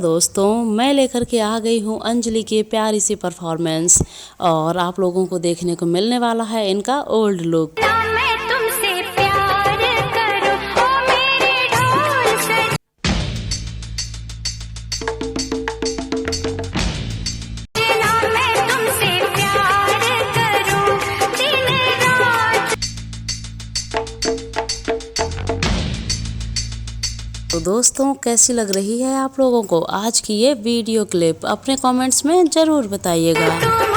दोस्तों, मैं लेकर के आ गई हूँ अंजलि की प्यारी सी परफॉर्मेंस और आप लोगों को देखने को मिलने वाला है इनका ओल्ड लुक। तो दोस्तों, कैसी लग रही है आप लोगों को आज की ये वीडियो क्लिप? अपने कमेंट्स में ज़रूर बताइएगा।